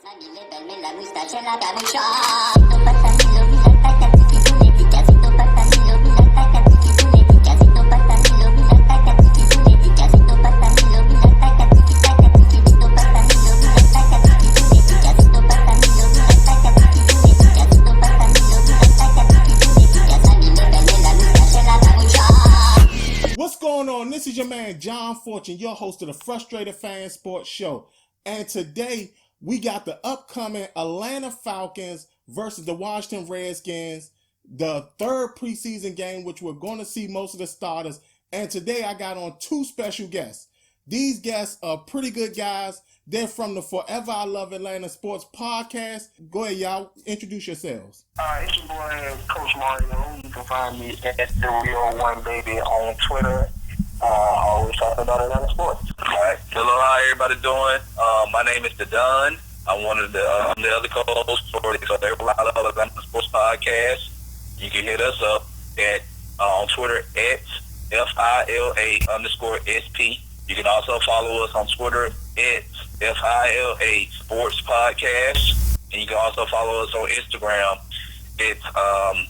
Mamie belle, la moustache et la capuchon. Casito patanilo, mira tacatiki puneti. Casito patanilo, mira tacatiki puneti. Casito patanilo, mira tacatiki puneti. Casito patanilo, mira tacatiki tacatiki. Casito patanilo, mira tacatiki puneti. Casito patanilo, mira tacatiki puneti. Casito patanilo, mira tacatiki puneti. Mamie belle, la moustache et la capuchon. What's going on? This is your man John Fortune, your host of the Frustrated Fan Sports Show. And today we got the upcoming Atlanta Falcons versus the Washington Redskins, the third preseason game, which we're going to see most of the starters. And today I got on two special guests. These guests are pretty good guys. They're from the Forever I Love Atlanta Sports podcast. Go ahead, y'all. Introduce yourselves. It's your boy, Coach Mario. You can find me at the Real One Baby on Twitter. Always talking about Atlanta sports. All right. Hello, how everybody doing? My name is Don. I'm one of the other co-hosts for the Forever I Love Atlanta Sports podcast. You can hit us up at on Twitter at FILA_SP. You can also follow us on Twitter at FILA Sports Podcast. And you can also follow us on Instagram at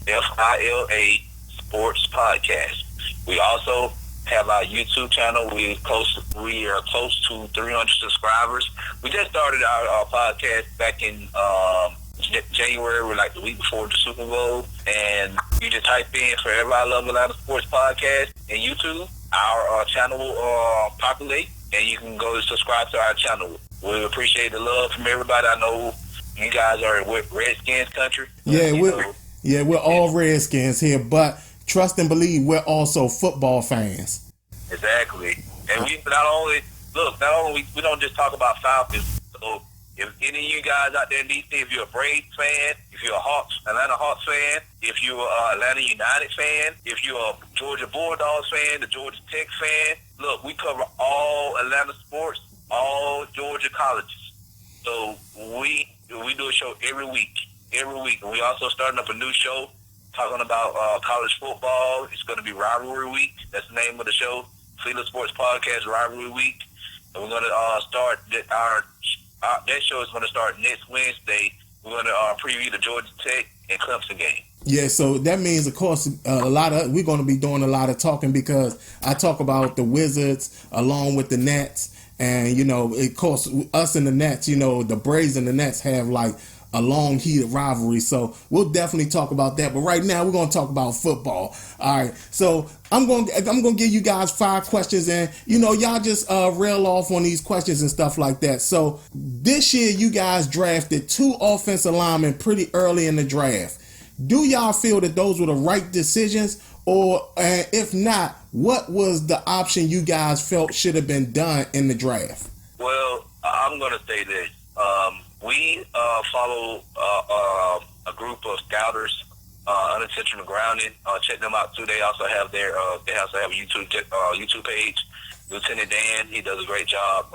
FILA Sports Podcast. We also have our YouTube channel. We are close to 300 subscribers. We just started our podcast back in January, like the week before the Super Bowl. And you just type in Forever I Love Atlanta Sports Podcast in YouTube. Our channel will populate, and you can go subscribe to our channel. We appreciate the love from everybody. I know you guys are with Redskins country. Yeah, we're all Redskins here, but trust and believe we're also football fans. Exactly. And we don't just talk about Falcons. So if any of you guys out there in DC, if you're a Braves fan, if you're a Atlanta Hawks fan, if you're an Atlanta United fan, if you're a Georgia Bulldogs fan, the Georgia Tech fan, look, we cover all Atlanta sports, all Georgia colleges. So we do a show every week. And we also starting up a new show talking about college football. It's going to be Rivalry Week. That's the name of the show. Fleetwood Sports Podcast Rivalry Week. And we're going to start that show is going to start next Wednesday. We're going to preview the Georgia Tech and Clemson game. Yeah, so that means, of course, we're going to be doing a lot of talking because I talk about the Wizards along with the Nets. And, of course, us and the Nets, the Braves and the Nets have like a long heated rivalry. So we'll definitely talk about that. But right now we're going to talk about football. All right. So I'm going to give you guys 5 questions, and y'all just rail off on these questions and stuff like that. So this year you guys drafted 2 offensive linemen pretty early in the draft. Do y'all feel that those were the right decisions, or if not, what was the option you guys felt should have been done in the draft? Well, I'm going to say this. We follow a group of scouters, Unintentional Grounding. Check them out too. They also have a YouTube page. Lieutenant Dan, he does a great job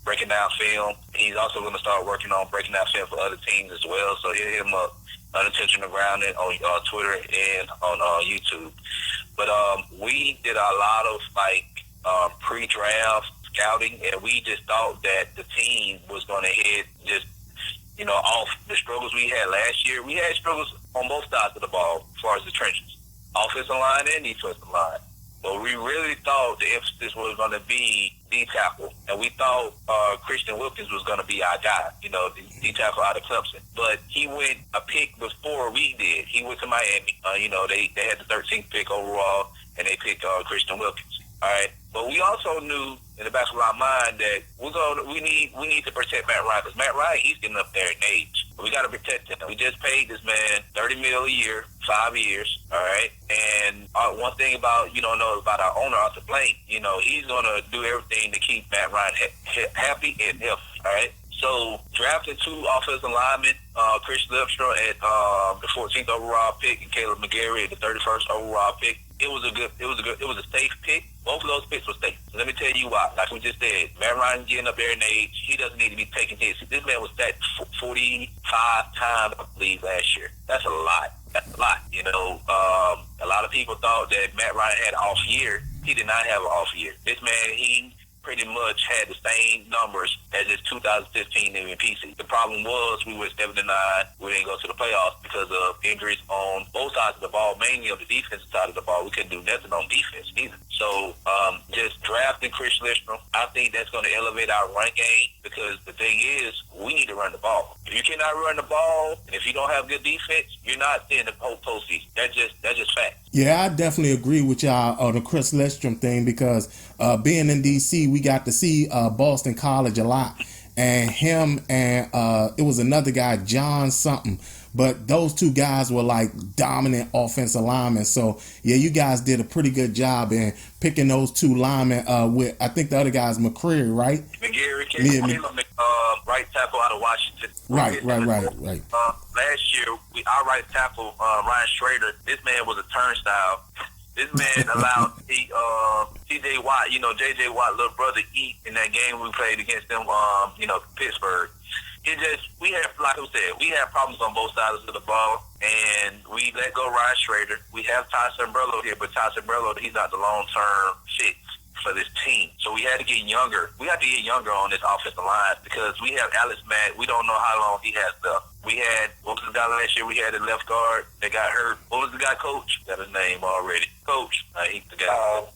breaking down film. He's also going to start working on breaking down film for other teams as well. So hit him up, Unintentional Grounding, on Twitter and on YouTube. But we did a lot of pre-draft scouting, and we just thought that the team was going to hit just off the struggles we had last year. We had struggles on both sides of the ball as far as the trenches, offensive line and defensive line. But we really thought the emphasis was going to be D-tackle, and we thought Christian Wilkins was going to be our guy, the D-tackle out of Clemson. But he went a pick before we did. He went to Miami. They had the 13th pick overall, and they picked Christian Wilkins. All right, but we also knew in the back of our mind that we need to protect Matt Ryan, because Matt Ryan, he's getting up there in age. We got to protect him. We just paid this man $30 million a year, 5 years. All right, and one thing about about our owner, Arthur Blank, he's gonna do everything to keep Matt Ryan happy and healthy. All right. So drafting 2 offensive linemen, Chris Lipstra at the 14th overall pick and Caleb McGarry at the 31st overall pick. It was a safe pick. Both of those picks were safe. So let me tell you why. Like we just said, Matt Ryan's getting up there in age. He doesn't need to be taking hits. This man was sacked 45 times, I believe, last year. That's a lot. A lot of people thought that Matt Ryan had an off year. He did not have an off year. This man, he pretty much had the same numbers as his 2015 MVP season. The problem was we were 7-9. We didn't go to the playoffs because of injuries on both sides of the ball, mainly on the defensive side of the ball. We couldn't do nothing on defense either. So just drafting Chris Lindstrom, I think that's going to elevate our run game, because the thing is, we need to run the ball. If you cannot run the ball, and if you don't have good defense, you're not in the postseason. That's just fact. Yeah, I definitely agree with y'all on the Chris Lindstrom thing, because being in D.C., we got to see Boston College a lot. And him and it was another guy, John something. But those two guys were like dominant offensive linemen. So, yeah, you guys did a pretty good job in picking those two linemen with, I think the other guy's McCreary, right? McGarry, right tackle out of Washington. Right. Last year, our right tackle, Ryan Schrader, this man was a turnstile. This man allowed T.J. Watt, J.J. Watt, little brother, eat in that game we played against them, Pittsburgh. We have, like I said, we have problems on both sides of the ball, and we let go Ryan Schrader. We have Ty Sombrello here, but Ty Sombrello, he's not the long-term fix for this team. So we had to get younger. We have to get younger on this offensive line, because we have Alex Mack. We don't know how long he has left. We had, what was the guy last year? We had a left guard that got hurt. What was the guy, Coach? Got his name already. Coach. He's the guy.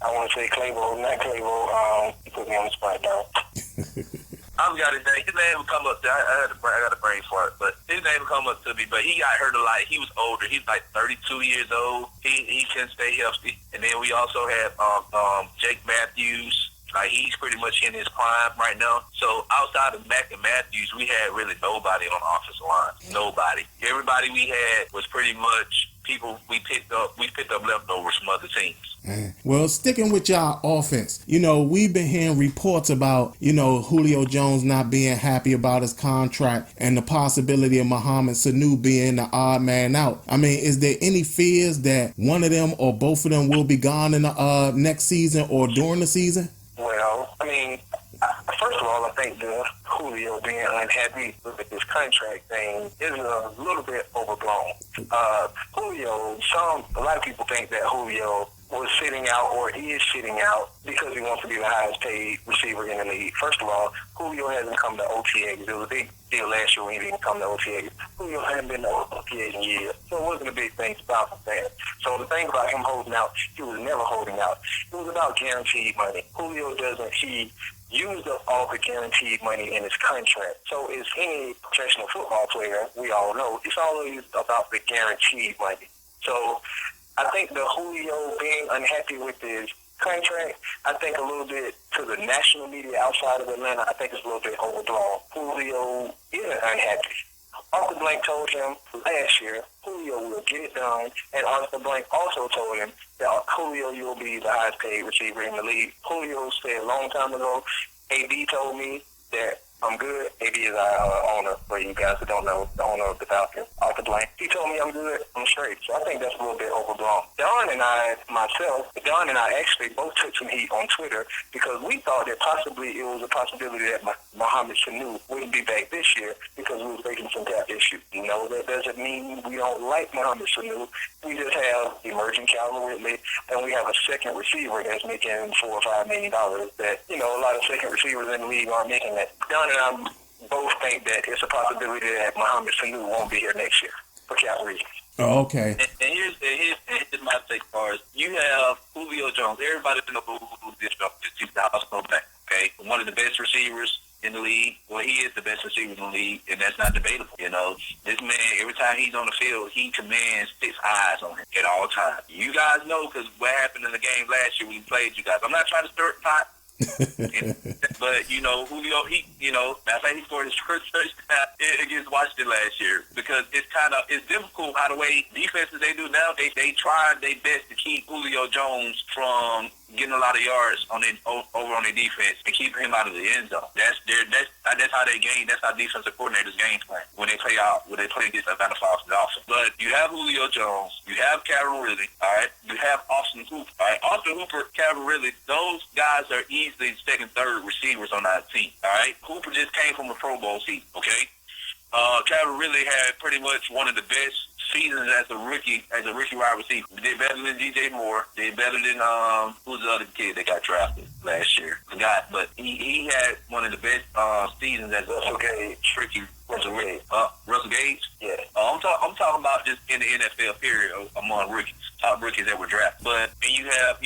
I want to say Clavo, not Clavo. He put me on the spot now. I forgot his name. His name would come up to, I got a brain fart, but his name would come up to me. But he got hurt a lot. He was older. He's like 32 years old. He couldn't stay healthy. And then we also had Jake Matthews. Like, he's pretty much in his prime right now. So outside of Mack and Matthews, we had really nobody on the offensive line. Nobody. Everybody we had was pretty much people we picked up leftovers from other teams. Man. Well, sticking with y'all offense, we've been hearing reports about, Julio Jones not being happy about his contract and the possibility of Mohamed Sanu being the odd man out. I mean, is there any fears that one of them or both of them will be gone in the next season or during the season? Well, I mean, first of all, I think the Julio being unhappy with this contract thing is a little bit overblown. Julio, a lot of people think that Julio was sitting out or is sitting out because he wants to be the highest paid receiver in the league. First of all, Julio hasn't come to OTAs. It was a big deal last year when he didn't come to OTAs. Julio hadn't been to OTAs in years, so it wasn't a big thing to stop him there. So the thing about him holding out, he was never holding out. It was about guaranteed money. Julio he used up all the guaranteed money in his contract. So as any professional football player, we all know, it's always about the guaranteed money. So I think the Julio being unhappy with his contract, I think a little bit to the national media outside of Atlanta, I think it's a little bit overblown. Julio isn't unhappy. Arthur Blank told him last year Julio will get it done, and Arthur Blank also told him that Julio, you will be the highest paid receiver in the league. Julio said a long time ago, AB told me that I'm good. AB is our owner, for you guys who don't know, the owner of the Falcons, Arthur Blank. He told me I'm good, I'm straight. So I think that's a little bit overblown. Don and I actually both took some heat on Twitter because we thought that possibly it was a possibility that Mohamed Sanu wouldn't be back this year because we were facing some cap issues. That doesn't mean we don't like Mohamed Sanu. We just have emerging Calvin Ridley, and we have a second receiver that's making $4 or $5 million that, a lot of second receivers in the league aren't making that. Don and I both think that it's a possibility that Mohamed Sanu won't be here next year for cap reasons. Oh, okay. And here's my take for it. You have Julio Jones. Everybody knows who this is. The house no back. Okay, one of the best receivers in the league. Well, he is the best receiver in the league, and that's not debatable. This man, every time he's on the field, he commands 6 eyes on him at all times. You guys know because what happened in the game last year when we played you guys. I'm not trying to stir the pot. But Julio, matter of fact, he scored his first touchdown against Washington last year because it's difficult how the way defenses they do now. They try their best to keep Julio Jones from getting a lot of yards over on their defense and keeping him out of the end zone. That's how they game. That's how defensive coordinators game plan when they play against Atlanta Falcons offense. But you have Julio Jones, you have Calvin Ridley, all right. You have Austin Hooper, all right. Austin Hooper, Calvin Ridley, those guys are easily second, third receivers on that team, all right. Hooper just came from a Pro Bowl season, okay. Calvin Ridley had pretty much one of the best seasons as a rookie wide receiver. Did better than DJ Moore. Did better than who's the other kid that got drafted last year? Forgot, but he had one of the best seasons as a rookie. Russell Gage. Yeah. I'm talking about just in the NFL period among rookies, top rookies that were drafted. But and you have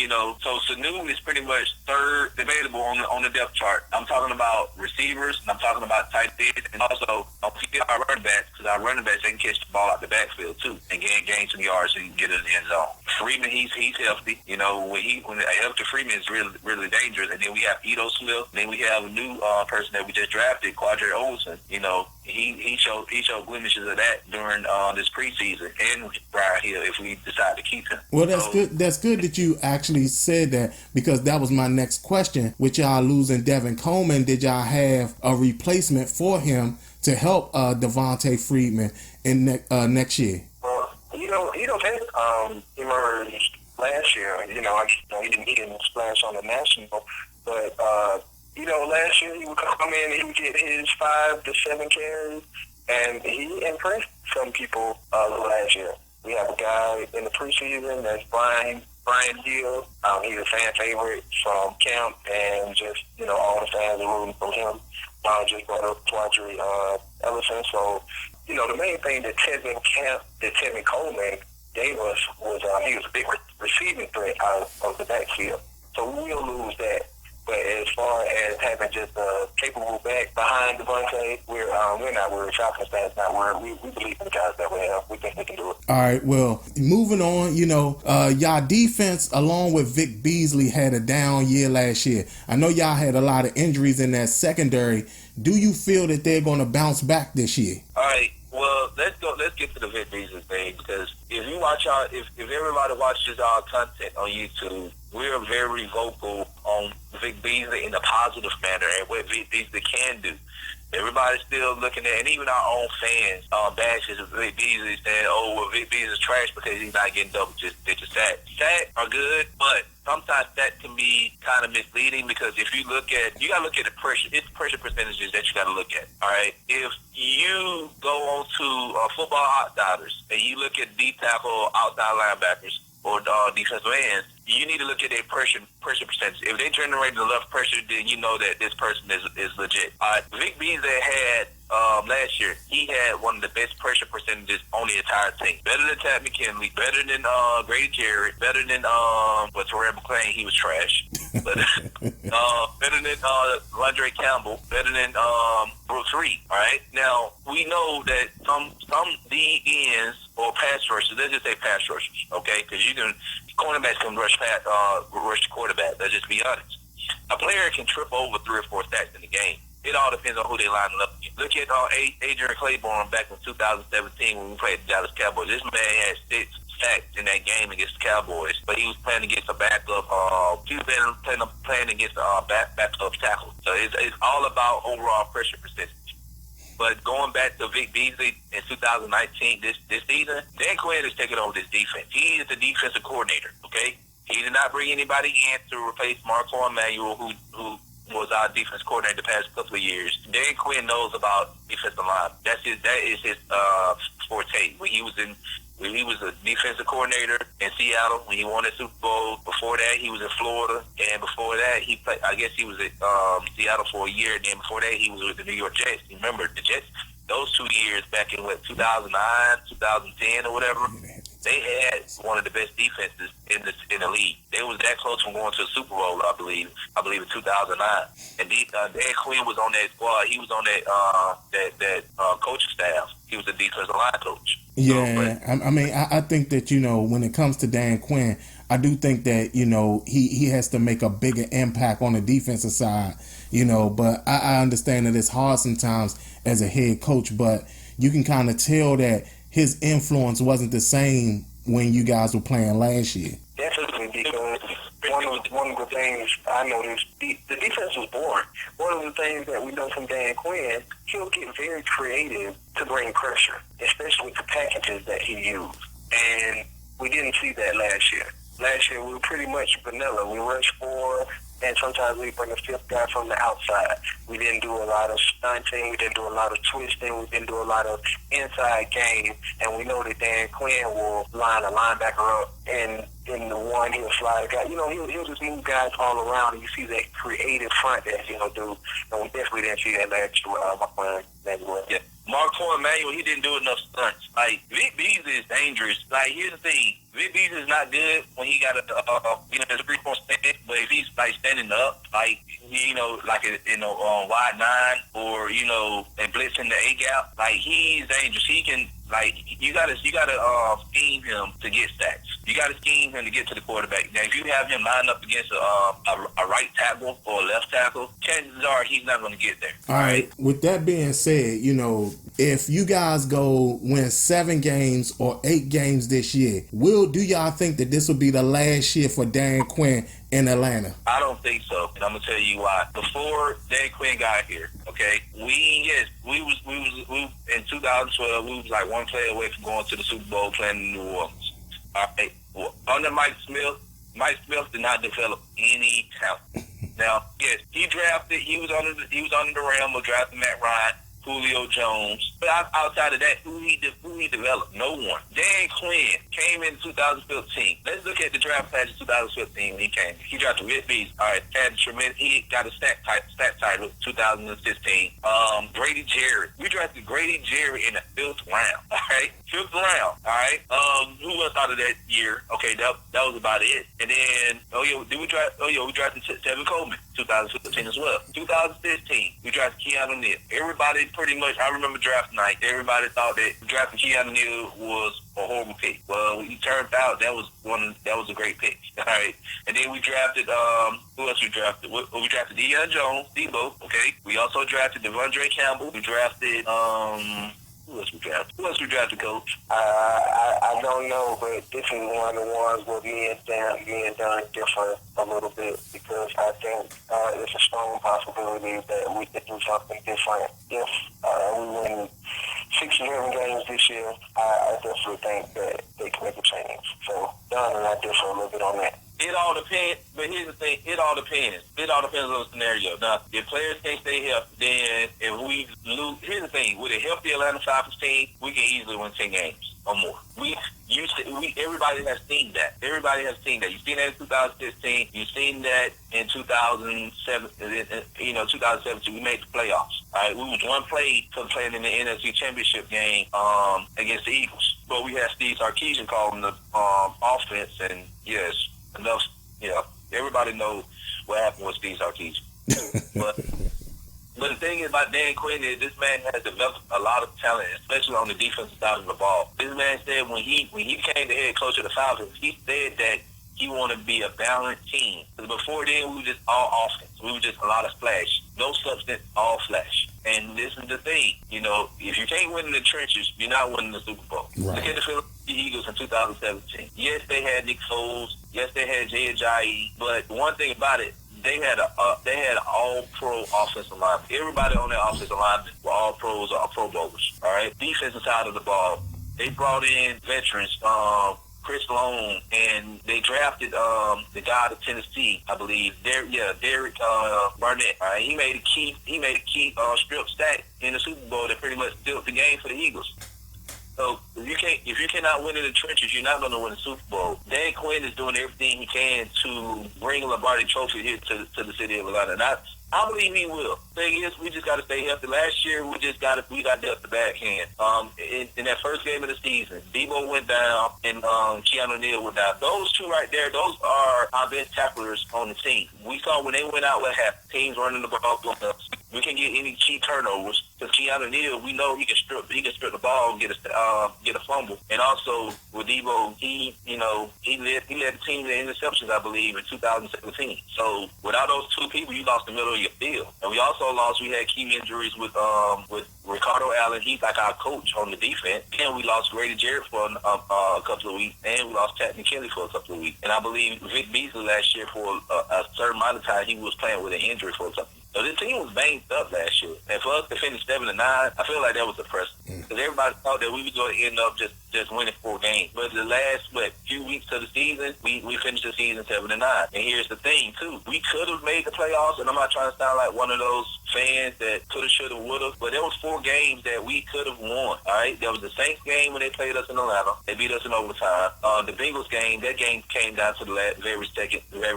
so Sanu is pretty much third debatable on the depth chart. I'm talking about receivers, and I'm talking about tight ends, and also don't forget our running backs, because our running backs they can catch the ball out the backfield too and gain some yards so you can get in the end zone. Freeman, he's healthy. When a healthy Freeman is really dangerous. And then we have Ito Smith. Then we have a new person that we just drafted, Quadre Olsen. He showed blemishes of that during this preseason, and Brian Hill if we decide to keep him. Well, that's good. That's good that you actually said that, because that was my next question. With y'all losing Devin Coleman, did y'all have a replacement for him to help Devontae Freeman in next year? Well, Ito had emerged last year. He didn't splash on the national, but last year he would come in and he would get his 5 to 7 carries, and he impressed some people last year. We have a guy in the preseason that's Brian Hill. He's a fan favorite from camp, and just all the fans are rooting for him. Just brought up Quadri Ellison. So the main thing that Tevin Coleman gave us was he was a big receiving threat out of the backfield. So we'll lose that. But as far as having just a capable back behind Devontae, we're not worried. Falcons fans not worried. We believe in the guys that we have. We think they can do it. All right. Well, moving on. Y'all defense, along with Vic Beasley, had a down year last year. I know y'all had a lot of injuries in that secondary. Do you feel that they're going to bounce back this year? All right. Well, let's get to the Vic Beasley thing, because if you watch if everybody watches our content on YouTube, we're very vocal on Vic Beasley in a positive manner and what Vic Beasley can do. Everybody's still looking at, and even our own fans, bashes Vic Beasley saying, Vic Beasley's trash because he's not getting double-digit sacks. Sacks are good, but sometimes that can be kind of misleading, because if you got to look at the pressure. It's pressure percentages that you got to look at. All right, if you go on to Football Outsiders and you look at D tackle, outside linebackers, or defensive ends, you need to look at their pressure percentage. If they generate enough pressure, then you know that this person is legit. Vic Beasley had last year, he had one of the best pressure percentages on the entire team. Better than Tad McKinley, better than Grady Jarrett, better than Terrell McClain, he was trash. But better than Landry Campbell, better than Brooks Reed. All right. Now we know that some DNs or pass rushers, let's just say pass rushers, okay? Because cornerbacks can rush the quarterback. Let's just be honest. A player can trip over 3 or 4 sacks in the game. It all depends on who they line up against. Look at Adrian Claiborne back in 2017 when we played the Dallas Cowboys. This man had 6 sacks in that game against the Cowboys, but he was playing against a backup. He was playing against a backup tackle. So it's all about overall pressure percentage. But going back to Vic Beasley in 2019, this season, Dan Quinn is taking over this defense. He is the defensive coordinator, okay? He did not bring anybody in to replace Marco Emanuel, who was our defense coordinator the past couple of years. Dan Quinn knows about defensive line. That is his forte. When he was a defensive coordinator in Seattle, when he won the Super Bowl. Before that, he was in Florida, and before that, he played. I guess he was at Seattle for a year. And then before that, he was with the New York Jets. You remember the Jets? Those 2 years back in 2009, 2010, or whatever. They had one of the best defenses in the league. They was that close from going to a Super Bowl, I believe in 2009. And Dan Quinn was on that squad. He was on that coaching staff. He was the defensive line coach. Yeah, I think that, when it comes to Dan Quinn, I do think that, he has to make a bigger impact on the defensive side, but I understand that it's hard sometimes as a head coach, but you can kind of tell that his influence wasn't the same when you guys were playing last year. Definitely, because one of the things I noticed, the defense was boring. One of the things that we know from Dan Quinn, he'll get very creative to bring pressure, especially with the packages that he used. And we didn't see that last year. Last year, we were pretty much vanilla. We rushed 4, and sometimes we bring a fifth guy from the outside. We didn't do a lot of stunting. We didn't do a lot of twisting. We didn't do a lot of inside game. And we know that Dan Quinn will line a linebacker up in the one, he'll slide a guy. You know, he'll just move guys all around, and you see that creative front that he'll do. And we definitely didn't see that last year with Marquand Manuel. Yeah. Marquand Manuel, he didn't do enough stunts. Like, Vic Beasley is dangerous. Like, here's the thing. Vic Beasley is not good when he got a there's a 3-point stand, but if he's, like, standing up, like, you know, like, wide 9 or, you know, and blitzing the A-gap, like, he's dangerous. He can, like, you gotta scheme him to get sacks. You gotta scheme him to get to the quarterback. Now, if you have him lined up against a right tackle or a left tackle, chances are he's not going to get there. All right. With that being said, you know, if you guys go win 7 games or 8 games this year, do y'all think that this will be the last year for Dan Quinn in Atlanta? I don't think so, and I'm gonna tell you why. Before Dan Quinn got here, okay, we in 2012 we was like one play away from going to the Super Bowl, playing in New Orleans. All right, under Mike Smith did not develop any talent. Now, yes, he was under the realm of drafting Matt Ryan, Julio Jones, but outside of that, who he developed? No one. Dan Quinn came in 2015. Let's look at the draft class in 2015 when he came. He drafted Vic Beasley. All right, he got a stat title 2015. Grady Jarrett. We drafted Grady Jarrett in the 5th round. All right, 5th round. All right. Who else out of that year? Okay, that was about it. And then we drafted Tevin Coleman 2015 as well. 2015 we drafted Keanu Neal. Everybody pretty much, I remember draft night, everybody thought that drafting Keanu Neal was a horrible pick. Well, it turned out that was a great pick. All right. And then we drafted who else we drafted? We drafted Deion Jones, Debo, okay. We also drafted Devondre Campbell. We drafted who else we drafted, Coach? I don't know, but this is one of the ones where being done different a little bit, because I think it's a strong possibility that we could do something different. If we win 6 or 7 games this year, I definitely think that they can make a change. So, Don and I differ a little bit on that. It all depends, but here's the thing, it all depends. It all depends on the scenario. Now, if players can't stay healthy, then if we lose, here's the thing, with a healthy Atlanta Falcons team, we can easily win 10 games or more. Everybody has seen that. Everybody has seen that. You've seen that in 2016. You've seen that in 2007. 2017, we made the playoffs. All right, we was one play from playing in the NFC Championship game against the Eagles. But we had Steve Sarkisian calling the offense, and yes, enough, everybody knows what happened with Steve Sarkisian. But the thing about Dan Quinn is this man has developed a lot of talent, especially on the defensive side of the ball. This man said when he became the head coach of the Falcons, he said that he wanted to be a balanced team. Because before then, we were just all offense. We were just a lot of flash. No substance, all flash. And this is the thing, if you can't win in the trenches, you're not winning the Super Bowl. Right. Look at the Philadelphia Eagles in 2017. Yes, they had Nick Foles. Yes, they had Jay Ajayi. But one thing about it, they had an all-pro offensive line. Everybody on that offensive line were all pros or Pro Bowlers. All right, defensive side of the ball, they brought in veterans, Chris Long, and they drafted the guy out of Tennessee, I believe, Derek Barnett. All right, he made a key strip sack in the Super Bowl that pretty much sealed the game for the Eagles. So if you cannot win in the trenches, you're not going to win the Super Bowl. Dan Quinn is doing everything he can to bring a Lombardi Trophy here to the city of Atlanta. And I believe he will. Thing is, we just got to stay healthy. Last year, we got dealt the backhand. In that first game of the season, Debo went down and Keanu Neal went down. Those two right there, those are our best tacklers on the team. We saw when they went out what happened. Teams running the ball. We can get any key turnovers. Because Keanu Neal, we know he can strip the ball and get a fumble. And also with Debo, he led the team in interceptions, I believe, in 2017. So without those two people, you lost the middle of your field. And we also we had key injuries with Ricardo Allen. He's like our coach on the defense. And we lost Grady Jarrett for a couple of weeks. And we lost Pat McKinley for a couple of weeks. And I believe Vic Beasley last year, for a certain amount of time, he was playing with an injury for something. So this team was banged up last year. And for us to finish 7-9, I feel like that was depressing. Because everybody thought that we were going to end up just just winning 4 games. But the last few weeks of the season, we finished the season 7-9. And here's the thing too: we could have made the playoffs, and I'm not trying to sound like one of those fans that coulda, shoulda, woulda, but there was 4 games that we could have won. All right, there was the Saints game when they played us in Atlanta. They beat us in overtime. The Bengals game, that game came down to the very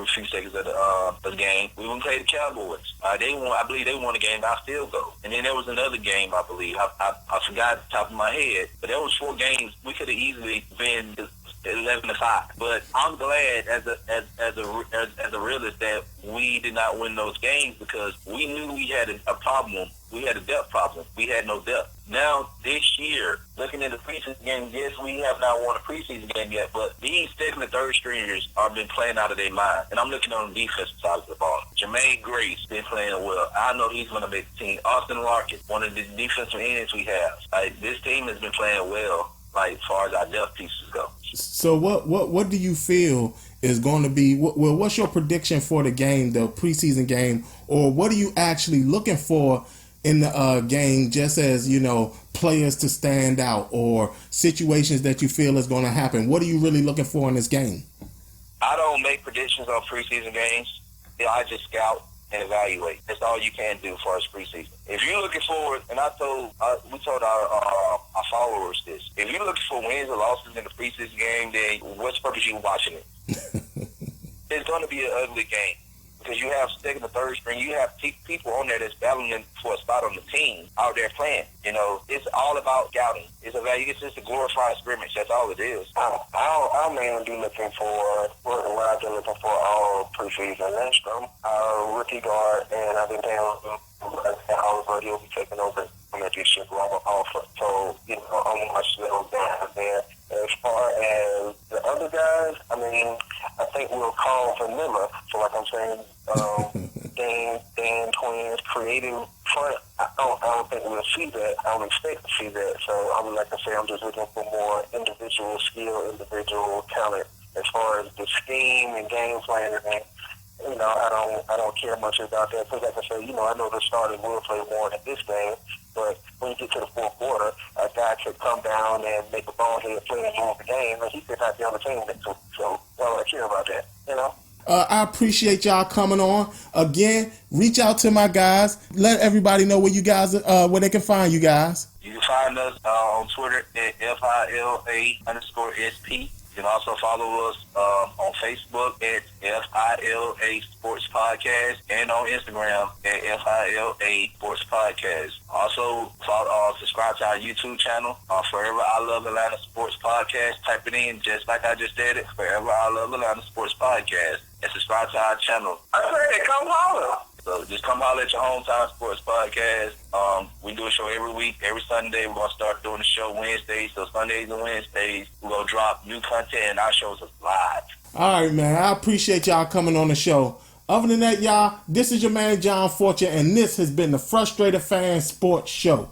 few seconds of the game. We wouldn't play the Cowboys. They won. I believe they won the game by field goal. And then there was another game, I believe. I forgot the top of my head, but there was 4 games we could have easily been 11-5. But I'm glad as a realist that we did not win those games, because we knew we had a problem. We had a depth problem. We had no depth. Now, this year, looking at the preseason game, yes, we have not won a preseason game yet, but these second and third stringers have been playing out of their mind. And I'm looking on the defensive side of the ball. Jermaine Grace been playing well. I know he's going to make the team. Austin Larkin, one of the defensive ends we have. This team has been playing well, as far as our depth pieces go. So what do you feel is going to be, what's your prediction for the game, the preseason game, or what are you actually looking for in the game, just as, players to stand out or situations that you feel is going to happen? What are you really looking for in this game? I don't make predictions on preseason games. I just scout and evaluate. That's all you can do as far as preseason. If you're looking forward, and we told our followers this, if you're looking for wins or losses in the preseason game, then what's the purpose of you watching it? It's going to be an ugly game, because you have second and third string. You have people on there that's battling for a spot on the team out there playing. It's all about scouting. It's just a glorified scrimmage. That's all it is. I'll mainly be looking for what I've been looking for all preseason. Lindstrom, our rookie guard, and I've been paying Oliver. He'll be taking over from that ship offer. So, I'm watching those down there. As far as the other guys, I think we'll call for Miller. So, like I'm saying, Dan Twins, creative front. I don't think we'll see that. I don't expect to see that. So, I would like to say I'm just looking for more individual skill, individual talent. As far as the scheme and game plan, I don't care much about that. Because, like I say, I know the starters will play more in this game. But when you get to the fourth quarter, a guy could come down and make a bonehead play and move the game, and he could not be on the team next week. So, I don't care about that, I appreciate y'all coming on. Again, reach out to my guys. Let everybody know where you guys, where they can find you guys. You can find us on Twitter at FILA_SP. You can also follow us on Facebook at FILA Sports Podcast and on Instagram at FILA Sports Podcast. Also, subscribe to our YouTube channel, Forever I Love Atlanta Sports Podcast. Type it in just like I just did it, Forever I Love Atlanta Sports Podcast, and subscribe to our channel. I said, come holler. So just come holler at your hometown sports podcast. We do a show every week, every Sunday. We're going to start doing the show Wednesdays. So Sundays and Wednesdays, we're going to drop new content, and our shows are live. All right, man. I appreciate y'all coming on the show. Other than that, y'all, this is your man, John Fortune, and this has been the Frustrated Fan Sports Show.